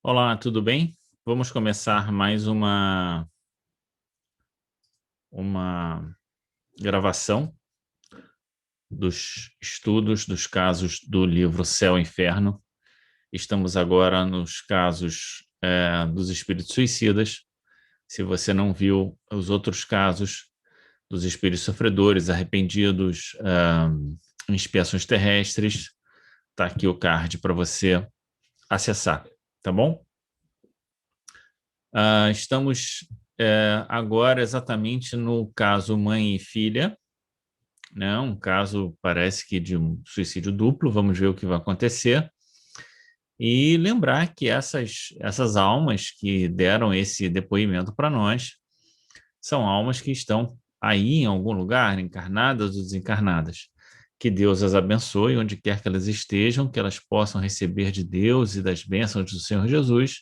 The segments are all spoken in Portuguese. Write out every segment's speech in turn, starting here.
Olá, tudo bem? Vamos começar mais uma gravação dos estudos dos casos do livro Céu e Inferno. Estamos agora nos casos dos espíritos suicidas. Se você não viu os outros casos dos espíritos sofredores, arrependidos, em expiações terrestres, está aqui o card para você acessar, tá bom? Estamos agora exatamente no caso mãe e filha, né? Um caso parece que de um suicídio duplo. Vamos ver o que vai acontecer. E lembrar que essas almas que deram esse depoimento para nós são almas que estão aí em algum lugar, encarnadas ou desencarnadas. Que Deus as abençoe onde quer que elas estejam, que elas possam receber de Deus e das bênçãos do Senhor Jesus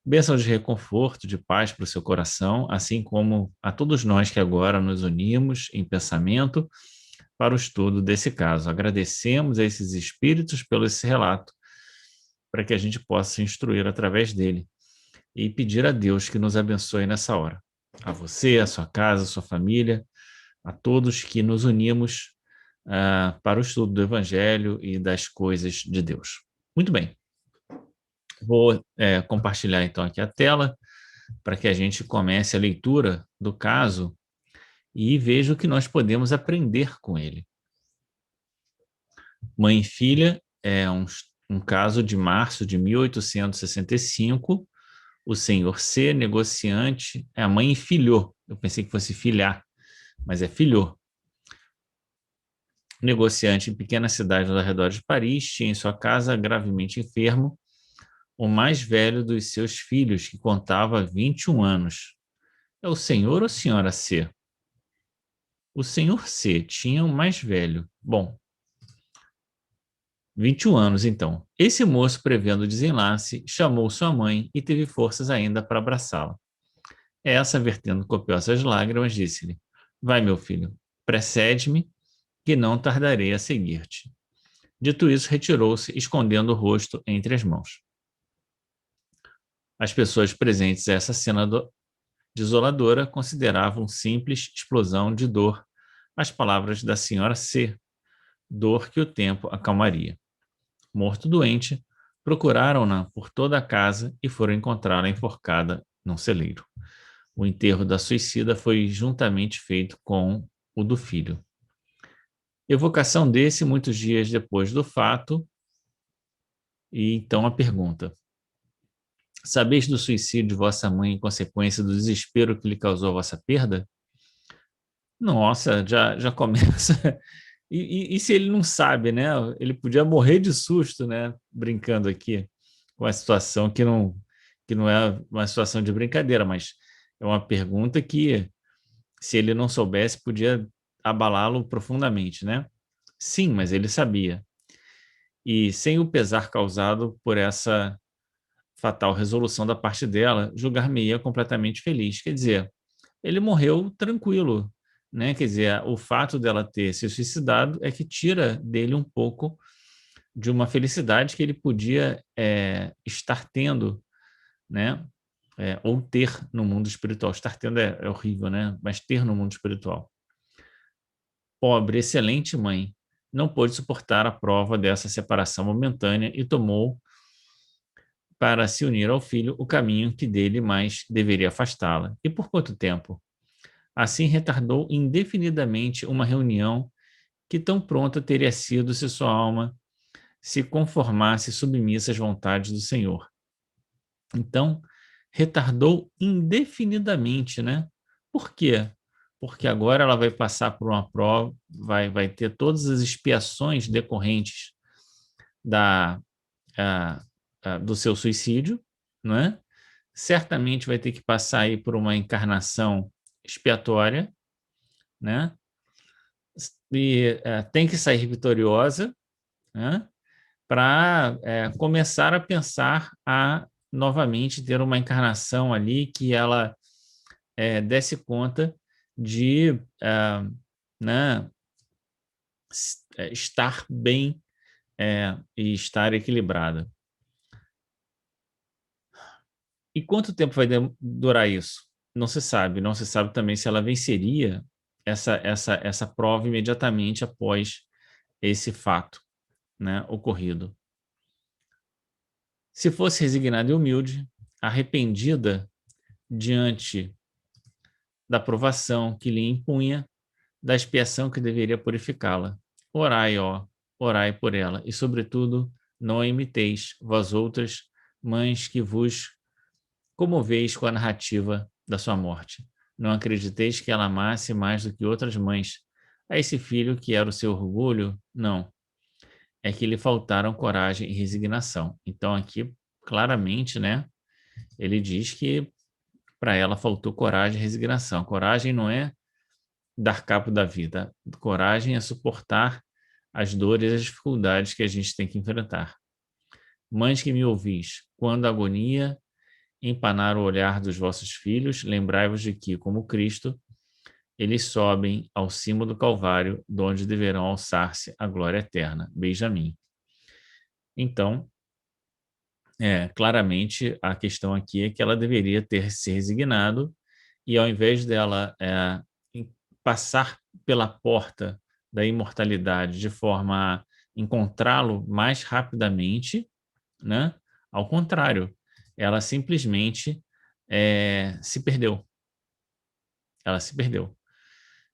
bênçãos de reconforto, de paz para o seu coração, assim como a todos nós que agora nos unimos em pensamento para o estudo desse caso. Agradecemos a esses espíritos pelo esse relato, para que a gente possa se instruir através dele e pedir a Deus que nos abençoe nessa hora. A você, a sua casa, a sua família, a todos que nos unimos para o estudo do Evangelho e das coisas de Deus. Muito bem, vou compartilhar então aqui a tela para que a gente comece a leitura do caso e veja o que nós podemos aprender com ele. Mãe e filha é um caso de março de 1865. O senhor C, negociante, é a mãe e filhou. Eu pensei que fosse filhar, mas é filhou. Negociante em pequena cidade ao redor de Paris, tinha em sua casa, gravemente enfermo, o mais velho dos seus filhos, que contava 21 anos. É o senhor ou senhora C? O senhor C tinha o mais velho. Bom, 21 anos, então. Esse moço, prevendo o desenlace, chamou sua mãe e teve forças ainda para abraçá-la. Essa, vertendo copiosas lágrimas, disse-lhe: Vai, meu filho, precede-me, que não tardarei a seguir-te. Dito isso, retirou-se, escondendo o rosto entre as mãos. As pessoas presentes a essa cena desoladora consideravam simples explosão de dor as palavras da senhora C, dor que o tempo acalmaria. Morto doente, procuraram-na por toda a casa e foram encontrá-la enforcada num celeiro. O enterro da suicida foi juntamente feito com o do filho. Evocação desse muitos dias depois do fato, e então a pergunta: Sabeis do suicídio de vossa mãe em consequência do desespero que lhe causou a vossa perda? Nossa, já começa. E se ele não sabe, né? Ele podia morrer de susto, né? Brincando aqui com a situação que não é uma situação de brincadeira, mas é uma pergunta que, se ele não soubesse, podia abalá-lo profundamente, né? Sim, mas ele sabia. E sem o pesar causado por essa fatal resolução da parte dela, julgar-me-ia completamente feliz. Quer dizer, ele morreu tranquilo, né? Quer dizer, o fato dela ter se suicidado é que tira dele um pouco de uma felicidade que ele podia estar tendo, né? Ou ter no mundo espiritual. Estar tendo é horrível, né? Mas ter no mundo espiritual. Pobre, excelente mãe, não pôde suportar a prova dessa separação momentânea e tomou para se unir ao filho o caminho que dele mais deveria afastá-la. E por quanto tempo? Assim retardou indefinidamente uma reunião que tão pronta teria sido se sua alma se conformasse submissa às vontades do Senhor. Então, retardou indefinidamente, né? Por quê? Porque agora ela vai passar por uma prova, vai ter todas as expiações decorrentes da, do seu suicídio, não é? Certamente vai ter que passar aí por uma encarnação expiatória, né? E tem que sair vitoriosa, né? Para começar a pensar a novamente ter uma encarnação ali que ela desse conta de né, estar bem e estar equilibrada. E quanto tempo vai durar isso? Não se sabe. Não se sabe também se ela venceria essa prova imediatamente após esse fato, né, ocorrido. Se fosse resignada e humilde, arrependida diante da provação que lhe impunha, da expiação que deveria purificá-la. Orai, ó, orai por ela, e sobretudo, não a imiteis, vós outras, mães que vos comoveis com a narrativa da sua morte. Não acrediteis que ela amasse mais do que outras mães. A esse filho que era o seu orgulho, não. É que lhe faltaram coragem e resignação. Então aqui, claramente, né, ele diz que para ela faltou coragem e resignação. Coragem não é dar cabo da vida. Coragem é suportar as dores e as dificuldades que a gente tem que enfrentar. Mães que me ouvis, quando a agonia empanar o olhar dos vossos filhos, lembrai-vos de que, como Cristo, eles sobem ao cimo do Calvário, de onde deverão alçar-se à glória eterna. Benjamim. Então, claramente, a questão aqui é que ela deveria ter se resignado e, ao invés dela passar pela porta da imortalidade de forma a encontrá-lo mais rapidamente, né? Ao contrário, ela simplesmente se perdeu. Ela se perdeu.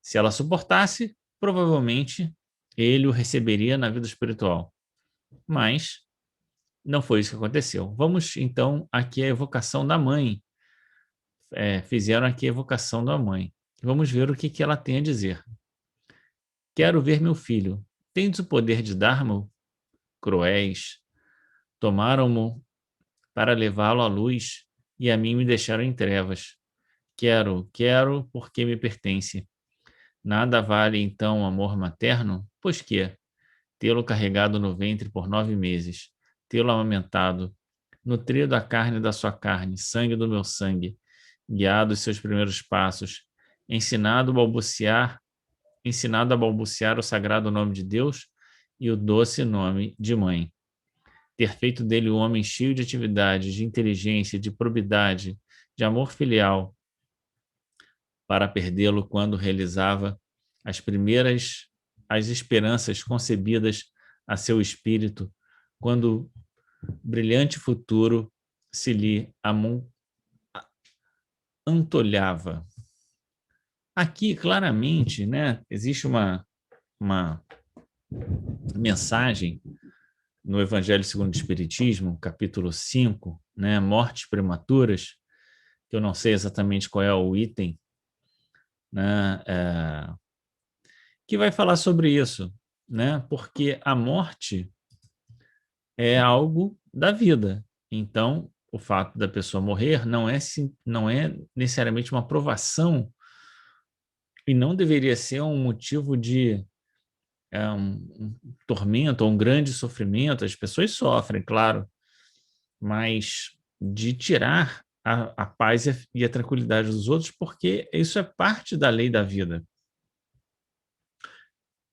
Se ela suportasse, provavelmente ele o receberia na vida espiritual. Mas não foi isso que aconteceu. Vamos, então, aqui à evocação da mãe. Fizeram aqui a evocação da mãe. Vamos ver o que ela tem a dizer. Quero ver meu filho. Tendes o poder de dar-me? Cruéis. Tomaram-mo para levá-lo à luz e a mim me deixaram em trevas. Quero, porque me pertence. Nada vale, então, o amor materno? Pois que? Tê-lo carregado no ventre por 9 meses, tê-lo amamentado, nutrido a carne da sua carne, sangue do meu sangue, guiado os seus primeiros passos, ensinado a balbuciar o sagrado nome de Deus e o doce nome de mãe. Ter feito dele um homem cheio de atividade, de inteligência, de probidade, de amor filial, para perdê-lo quando realizava as esperanças concebidas a seu espírito, quando o brilhante futuro se lhe antolhava. Aqui, claramente, né, existe uma mensagem no Evangelho segundo o Espiritismo, capítulo 5, né, mortes prematuras, que eu não sei exatamente qual é o item, né, que vai falar sobre isso, né, porque a morte é algo da vida. Então, o fato da pessoa morrer não é necessariamente uma provação e não deveria ser um motivo de um tormento ou um grande sofrimento. As pessoas sofrem, claro, mas de tirar a paz e a tranquilidade dos outros, porque isso é parte da lei da vida.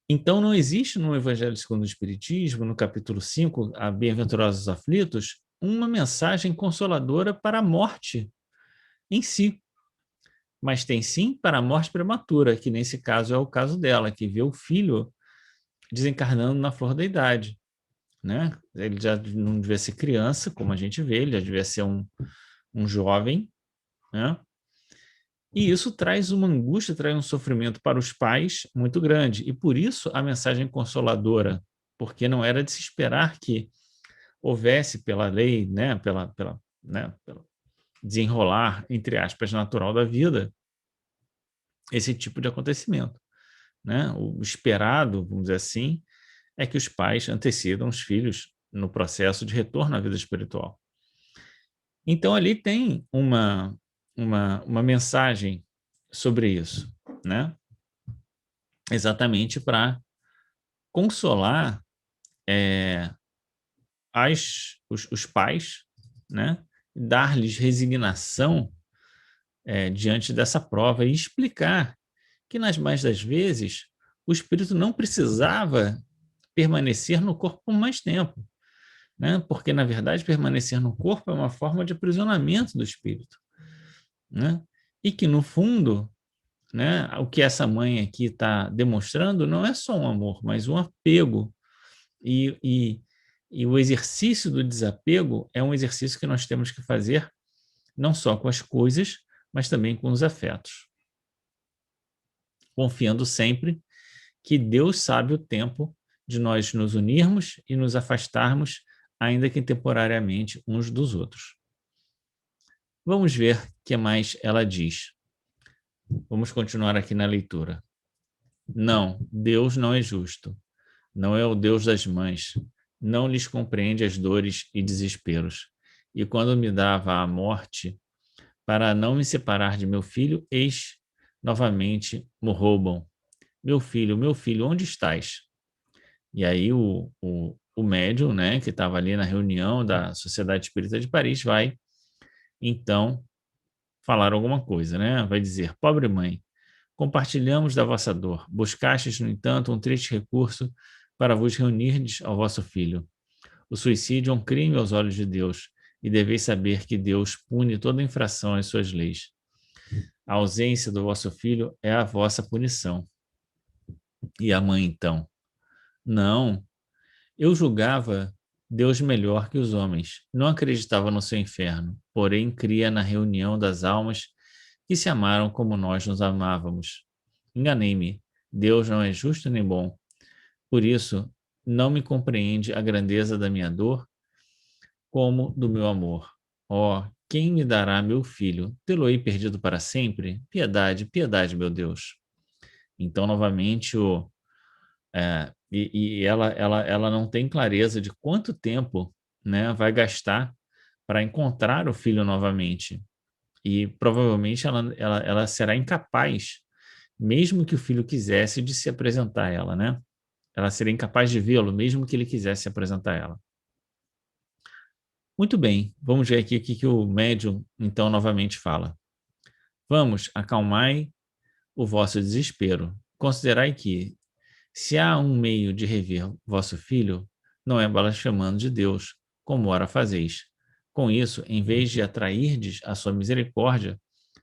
Então, não existe no Evangelho segundo o Espiritismo, no capítulo 5, a Bem-aventurados os aflitos, uma mensagem consoladora para a morte em si. Mas tem sim para a morte prematura, que nesse caso é o caso dela, que vê o filho desencarnando na flor da idade. Né? Ele já não devia ser criança, como a gente vê, ele já devia ser um jovem, né? E isso traz uma angústia, traz um sofrimento para os pais muito grande. E por isso a mensagem consoladora, porque não era de se esperar que houvesse pela lei, né, pela desenrolar, entre aspas, natural da vida, esse tipo de acontecimento. Né? O esperado, vamos dizer assim, é que os pais antecedam os filhos no processo de retorno à vida espiritual. Então, ali tem uma mensagem sobre isso, né? Exatamente para consolar os pais, né? Dar-lhes resignação diante dessa prova e explicar que, nas mais das vezes, o espírito não precisava permanecer no corpo por mais tempo. né? Porque, na verdade, permanecer no corpo é uma forma de aprisionamento do espírito, né? E que, no fundo, né, o que essa mãe aqui está demonstrando não é só um amor, mas um apego. E, e, e o exercício do desapego é um exercício que nós temos que fazer não só com as coisas, mas também com os afetos, confiando sempre que Deus sabe o tempo de nós nos unirmos e nos afastarmos, ainda que temporariamente, uns dos outros. Vamos ver o que mais ela diz. Vamos continuar aqui na leitura. Não, Deus não é justo. Não é o Deus das mães. Não lhes compreende as dores e desesperos. E quando me dava a morte, para não me separar de meu filho, eis, novamente, me roubam. Meu filho, onde estás? E aí o médium, né, que estava ali na reunião da Sociedade Espírita de Paris, vai, então, falar alguma coisa, né? Vai dizer, pobre mãe, compartilhamos da vossa dor. Buscastes, no entanto, um triste recurso para vos reunirdes ao vosso filho. O suicídio é um crime aos olhos de Deus, e deveis saber que Deus pune toda infração às suas leis. A ausência do vosso filho é a vossa punição. E a mãe, então? Não, eu julgava Deus melhor que os homens. Não acreditava no seu inferno, porém cria na reunião das almas que se amaram como nós nos amávamos. Enganei-me. Deus não é justo nem bom. Por isso, não me compreende a grandeza da minha dor como do meu amor. Ó, quem me dará meu filho? Tê-lo-ei perdido para sempre? Piedade, piedade, meu Deus. Então, novamente, ela não tem clareza de quanto tempo, né, vai gastar para encontrar o filho novamente. E provavelmente ela será incapaz, mesmo que o filho quisesse, de se apresentar a ela, né? Ela seria incapaz de vê-lo, mesmo que ele quisesse se apresentar a ela. Muito bem, vamos ver aqui o que o médium, então, novamente fala. Vamos, acalmai o vosso desespero. Considerai que, se há um meio de rever vosso filho, não é blasfemando de Deus, como ora fazeis. Com isso, em vez de atrairdes a sua misericórdia,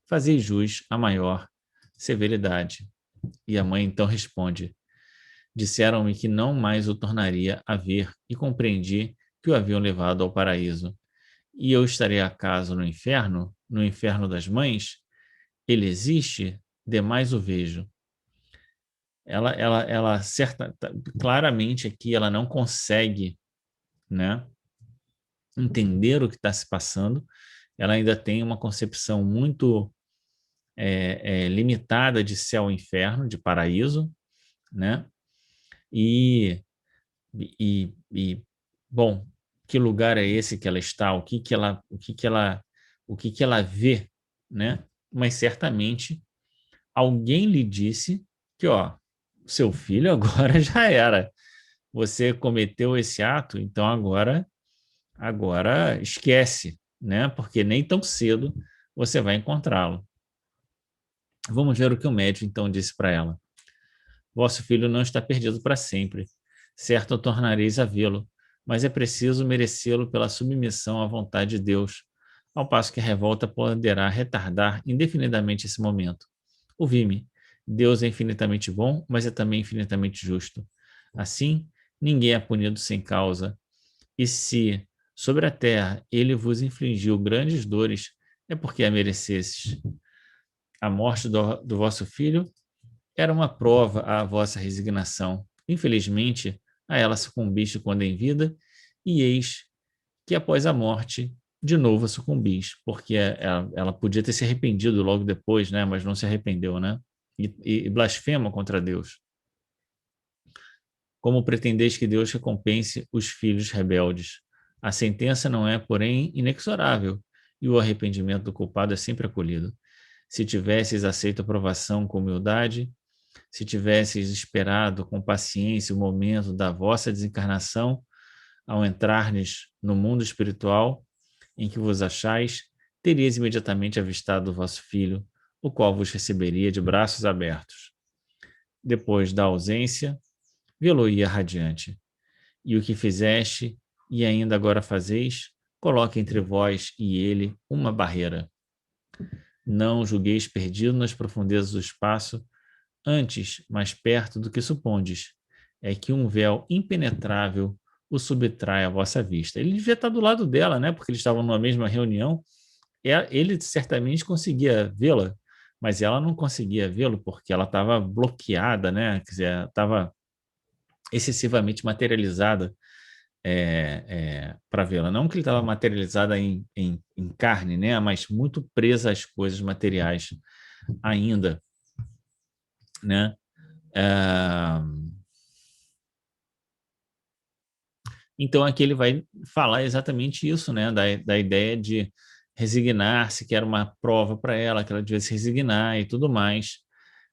fazeis jus à maior severidade. E a mãe então responde: disseram-me que não mais o tornaria a ver, e compreendi que o haviam levado ao paraíso. E eu estarei acaso no inferno das mães? Ele existe? Demais o vejo. Ela claramente aqui ela não consegue, né, entender o que está se passando. Ela ainda tem uma concepção muito limitada de céu e inferno, de paraíso, né? E bom, que lugar é esse que ela está? O que que ela vê, né? Mas certamente alguém lhe disse que, ó, seu filho agora já era. Você cometeu esse ato, então agora esquece, né? Porque nem tão cedo você vai encontrá-lo. Vamos ver o que o médico então disse para ela. Vosso filho não está perdido para sempre. Certo, tornareis a vê-lo, mas é preciso merecê-lo pela submissão à vontade de Deus, ao passo que a revolta poderá retardar indefinidamente esse momento. Ouvi-me. Deus é infinitamente bom, mas é também infinitamente justo. Assim, ninguém é punido sem causa. E se, sobre a terra, ele vos infligiu grandes dores, é porque a merecesses. A morte do vosso filho era uma prova à vossa resignação. Infelizmente, a ela sucumbiste quando em vida, e eis que após a morte, de novo sucumbis, porque ela podia ter se arrependido logo depois, né? Mas não se arrependeu, né? E blasfema contra Deus. Como pretendeis que Deus recompense os filhos rebeldes? A sentença não é, porém, inexorável, e o arrependimento do culpado é sempre acolhido. Se tivesses aceito a provação com humildade, se tivesses esperado com paciência o momento da vossa desencarnação, ao entrardes no mundo espiritual em que vos achais, terias imediatamente avistado o vosso filho, o qual vos receberia de braços abertos. Depois da ausência, vê-lo-ia radiante. E o que fizeste e ainda agora fazeis, coloque entre vós e ele uma barreira. Não julgueis perdido nas profundezas do espaço, antes, mais perto do que supondes, é que um véu impenetrável o subtrai à vossa vista. Ele devia estar do lado dela, né? Porque eles estavam numa mesma reunião. Ele certamente conseguia vê-la, mas ela não conseguia vê-lo porque ela estava bloqueada, né? Quer dizer, estava excessivamente materializada para vê-la. Não que ele estava materializada em carne, né? Mas muito presa às coisas materiais ainda, né? Ah, então, aqui ele vai falar exatamente isso, né? Da ideia de resignar-se, que era uma prova para ela, que ela devia se resignar e tudo mais,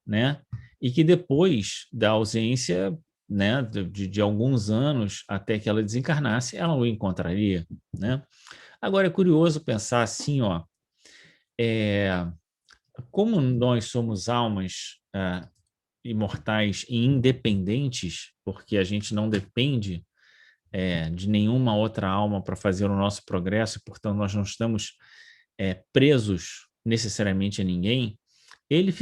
né? E que depois da ausência, né, de alguns anos até que ela desencarnasse, ela o encontraria, né? Agora é curioso pensar assim, ó, é, como nós somos almas imortais e independentes, porque a gente não depende de nenhuma outra alma para fazer o nosso progresso, portanto nós não estamos presos necessariamente a ninguém, ele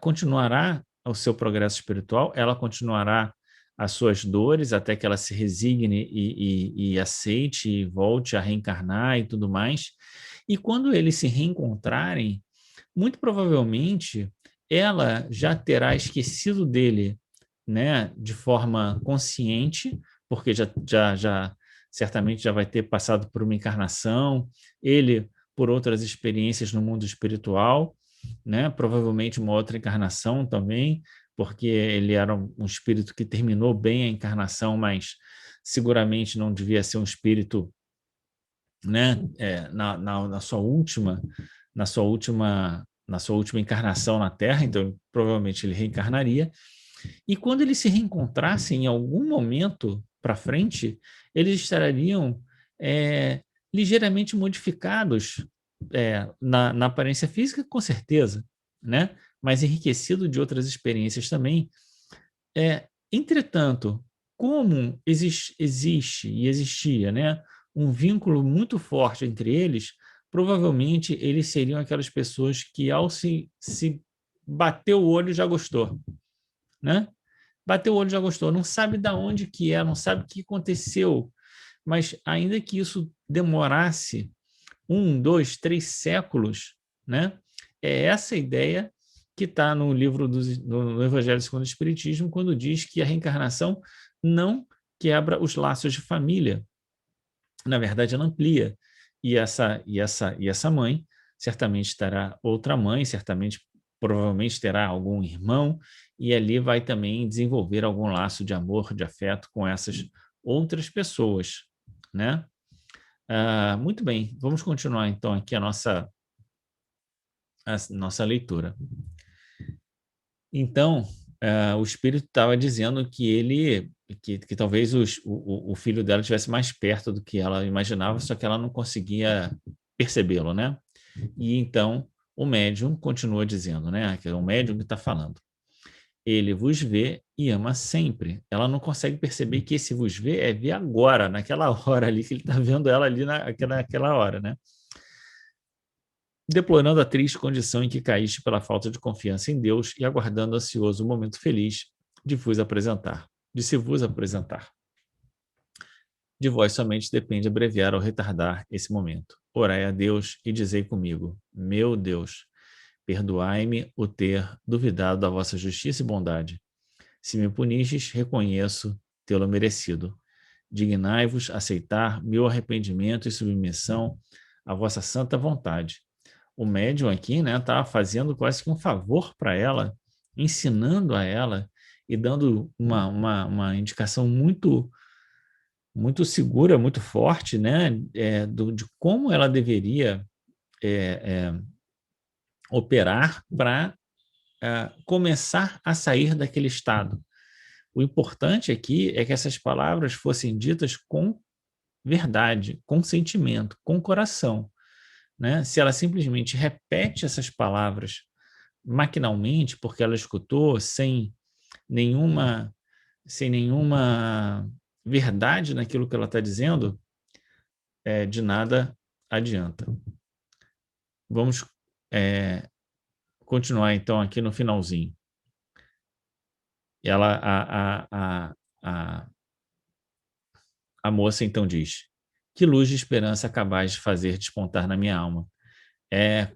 continuará o seu progresso espiritual, ela continuará as suas dores até que ela se resigne e aceite e volte a reencarnar e tudo mais. E quando eles se reencontrarem, muito provavelmente ela já terá esquecido dele, né, de forma consciente, porque já certamente já vai ter passado por uma encarnação, ele por outras experiências no mundo espiritual, né, provavelmente uma outra encarnação também, porque ele era um espírito que terminou bem a encarnação, mas seguramente não devia ser um espírito, né, na sua última encarnação na Terra, então provavelmente ele reencarnaria. E quando eles se reencontrassem em algum momento para frente, eles estariam é, ligeiramente modificados na aparência física, com certeza, né? Mas enriquecido de outras experiências também. Entretanto, como existe e existia, né, um vínculo muito forte entre eles, provavelmente eles seriam aquelas pessoas que, ao se bater o olho, já gostou, né? Bateu o olho, já gostou, não sabe de onde que é, não sabe o que aconteceu, mas ainda que isso demorasse 1, 2, 3 séculos, né? É essa ideia que está no livro no Evangelho segundo o Espiritismo, quando diz que a reencarnação não quebra os laços de família. Na verdade, ela amplia. E essa mãe certamente terá outra mãe, certamente, provavelmente terá algum irmão, e ali vai também desenvolver algum laço de amor, de afeto com essas outras pessoas, né? Muito bem, vamos continuar então aqui a nossa leitura. Então, o espírito estava dizendo que talvez o filho dela estivesse mais perto do que ela imaginava, só que ela não conseguia percebê-lo, né? E então o médium continua dizendo, né? Que é o médium que está falando. Ele vos vê e ama sempre. Ela não consegue perceber que esse vos vê é ver agora, naquela hora ali, que ele está vendo ela ali naquela hora, né? Deplorando a triste condição em que caíste pela falta de confiança em Deus e aguardando ansioso o momento feliz de se vos apresentar. De vós somente depende abreviar ou retardar esse momento. Orai a Deus e dizei comigo: meu Deus, perdoai-me o ter duvidado da vossa justiça e bondade. Se me punistes, reconheço tê-lo merecido. Dignai-vos aceitar meu arrependimento e submissão à vossa santa vontade. O médium aqui, né, tá fazendo quase que um favor para ela, ensinando a ela e dando uma indicação muito muito segura, muito forte, né, de como ela deveria operar para começar a sair daquele estado. O importante aqui é que essas palavras fossem ditas com verdade, com sentimento, com coração, né? Se ela simplesmente repete essas palavras maquinalmente, porque ela escutou nenhuma, sem nenhuma verdade naquilo que ela está dizendo, de nada adianta. Vamos continuar, então, aqui no finalzinho. E a moça, então, diz: que luz de esperança capaz de fazer despontar na minha alma. É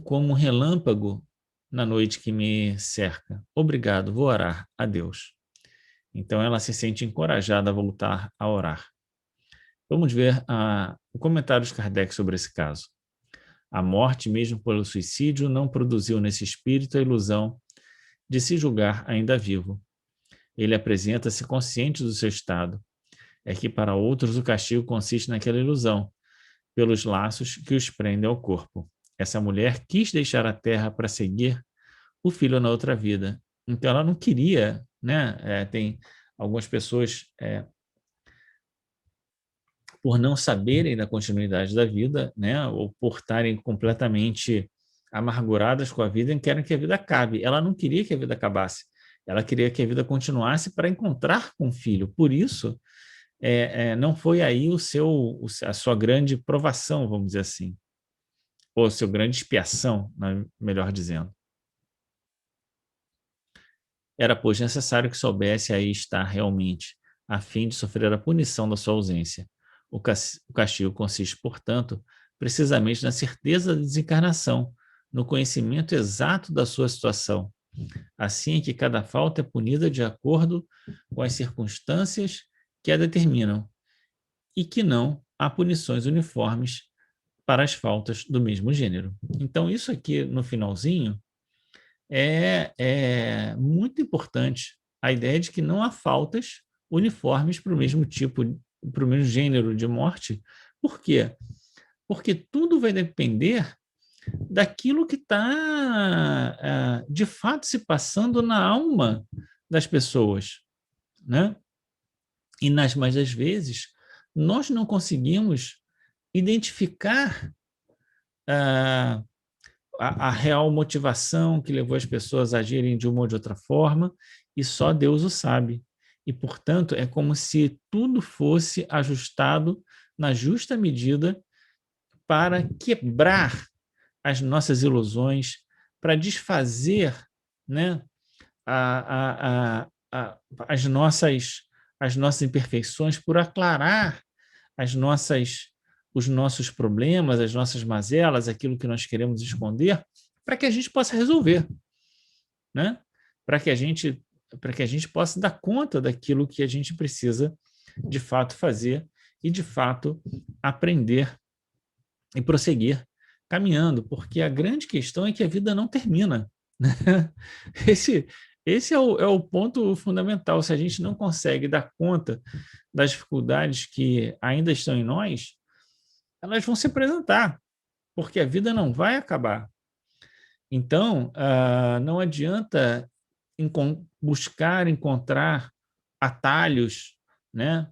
como um relâmpago na noite que me cerca. Obrigado, vou orar. Adeus. Então, ela se sente encorajada a voltar a orar. Vamos ver o comentário de Kardec sobre esse caso. A morte, mesmo pelo suicídio, não produziu nesse espírito a ilusão de se julgar ainda vivo. Ele apresenta-se consciente do seu estado. É que para outros o castigo consiste naquela ilusão, pelos laços que os prendem ao corpo. Essa mulher quis deixar a terra para seguir o filho na outra vida. Então ela não queria, né? Tem algumas pessoas, por não saberem da continuidade da vida, né? Ou por estarem completamente amarguradas com a vida e querem que a vida acabe. Ela não queria que a vida acabasse. Ela queria que a vida continuasse para encontrar com o filho. Por isso, não foi aí a sua grande provação, vamos dizer assim, ou a sua grande expiação, melhor dizendo. Era, pois, necessário que soubesse aí estar realmente, a fim de sofrer a punição da sua ausência. O castigo consiste, portanto, precisamente na certeza da desencarnação, no conhecimento exato da sua situação. Assim é que cada falta é punida de acordo com as circunstâncias que a determinam, e que não há punições uniformes para as faltas do mesmo gênero. Então, isso aqui no finalzinho é muito importante, a ideia de que não há faltas uniformes para o mesmo tipo, para o mesmo gênero de morte. Por quê? Porque tudo vai depender daquilo que está, de fato, se passando na alma das pessoas, né? E nas mais das vezes, nós não conseguimos identificar a real motivação que levou as pessoas a agirem de uma ou de outra forma, e só Deus o sabe. E, portanto, é como se tudo fosse ajustado na justa medida para quebrar as nossas ilusões, para desfazer, né, as nossas imperfeições, por aclarar os nossos problemas, as nossas mazelas, aquilo que nós queremos esconder, para que a gente possa resolver, né? Para que a gente possa dar conta daquilo que a gente precisa de fato fazer e de fato aprender e prosseguir caminhando, porque a grande questão é que a vida não termina, né? Esse é o ponto fundamental. Se a gente não consegue dar conta das dificuldades que ainda estão em nós, elas vão se apresentar, porque a vida não vai acabar. Então, não adianta buscar encontrar atalhos, né?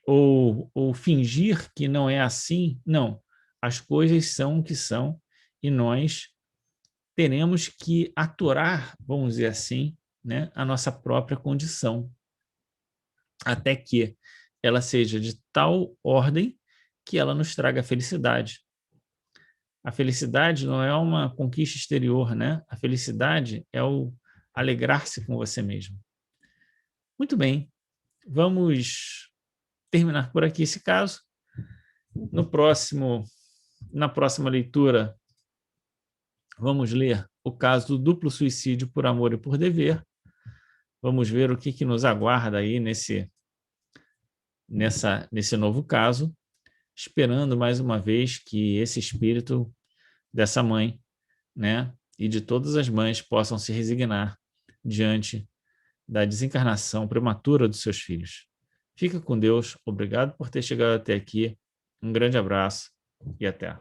Ou fingir que não é assim. Não, as coisas são o que são e nós teremos que aturar, vamos dizer assim, né, a nossa própria condição, até que ela seja de tal ordem que ela nos traga felicidade. A felicidade não é uma conquista exterior, né? A felicidade é o alegrar-se com você mesmo. Muito bem, vamos terminar por aqui esse caso. Na próxima leitura, vamos ler o caso do duplo suicídio por amor e por dever. Vamos ver o que nos aguarda aí nesse novo caso, esperando mais uma vez que esse espírito dessa mãe, né, e de todas as mães possam se resignar diante da desencarnação prematura dos seus filhos. Fica com Deus, obrigado por ter chegado até aqui, um grande abraço e até.